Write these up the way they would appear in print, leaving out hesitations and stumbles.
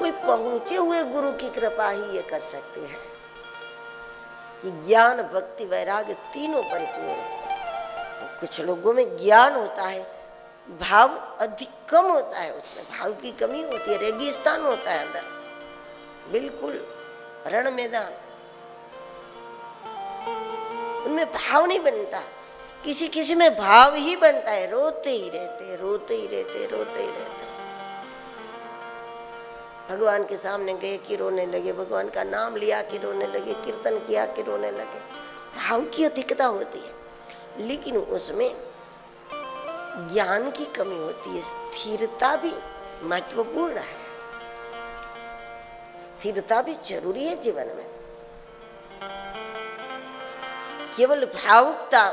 कोई पहुंचे हुए गुरु की कृपा ही ये कर सकती है कि ज्ञान भक्ति वैराग्य तीनों परिपूर्ण हो। कुछ लोगों में ज्ञान होता है, भाव अधिक कम होता है, उसमें भाव की कमी होती है, रेगिस्तान होता है अंदर, बिल्कुल रण मैदान, उनमें भाव नहीं बनता। किसी किसी में भाव ही बनता है, रोते ही रहते, रोते ही रहते, रोते ही रहते। भगवान के सामने गए कि रोने लगे, भगवान का नाम लिया कि रोने लगे, कीर्तन किया कि रोने लगे। भाव की अधिकता होती है, लेकिन उसमें ज्ञान की कमी होती है। स्थिरता भी महत्वपूर्ण है, स्थिरता भी जरूरी है जीवन में। केवल भावुकता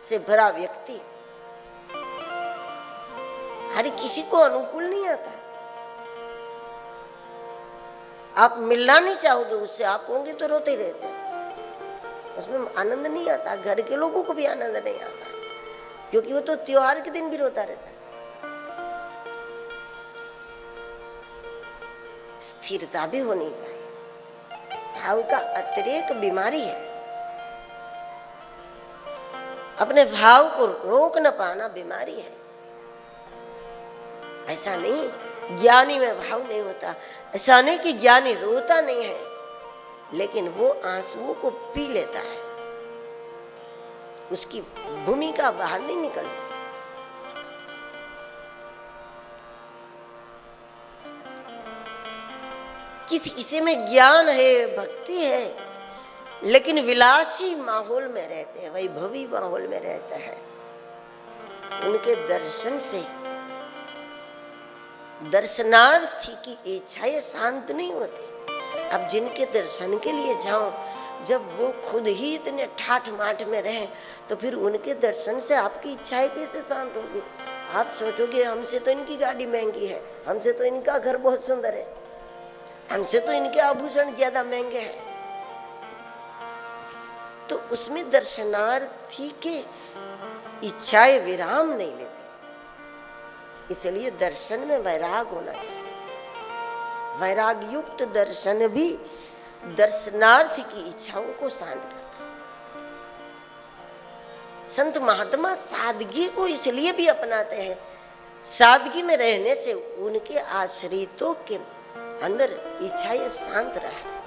से भरा व्यक्ति हर किसी को अनुकूल नहीं आता। आप मिलना नहीं चाहोगे उससे, आप होंगे तो रोते ही रहते, उसमें आनंद नहीं आता। घर के लोगों को भी आनंद नहीं आता, क्योंकि वो तो त्योहार के दिन भी रोता रहता है। स्थिरता भी होनी चाहिए। भाव का अतिरेक बीमारी है। अपने भाव को रोक न पाना बीमारी है। ऐसा नहीं ज्ञानी में भाव नहीं होता, ऐसा नहीं कि ज्ञानी रोता नहीं है, लेकिन वो आंसुओं को पी लेता है, उसकी भूमिका बाहर नहीं निकलती। किसी किसी में ज्ञान है, भक्ति है, लेकिन विलासी माहौल में रहते हैं, वैभवी माहौल में रहते हैं। उनके दर्शन से दर्शनार्थी की इच्छाएं शांत नहीं होती। अब जिनके दर्शन के लिए जाओ, जब वो खुद ही इतने ठाठ माठ में रहे, तो फिर उनके दर्शन से आपकी इच्छाएं कैसे शांत होगी? आप सोचोगे हमसे तो इनकी गाड़ी महंगी है, हमसे तो इनका घर बहुत सुंदर है, हमसे तो इनके आभूषण ज्यादा महंगे हैं। तो उसमें दर्शनार्थी के इच्छाएं विराम नहीं लेते। इसलिए दर्शन में वैराग होना चाहिए। वैराग युक्त दर्शन भी दर्शनार्थी की इच्छाओं को शांत करता है। संत महात्मा सादगी को इसलिए भी अपनाते हैं, सादगी में रहने से उनके आश्रितों के अंदर इच्छाएं शांत रहे।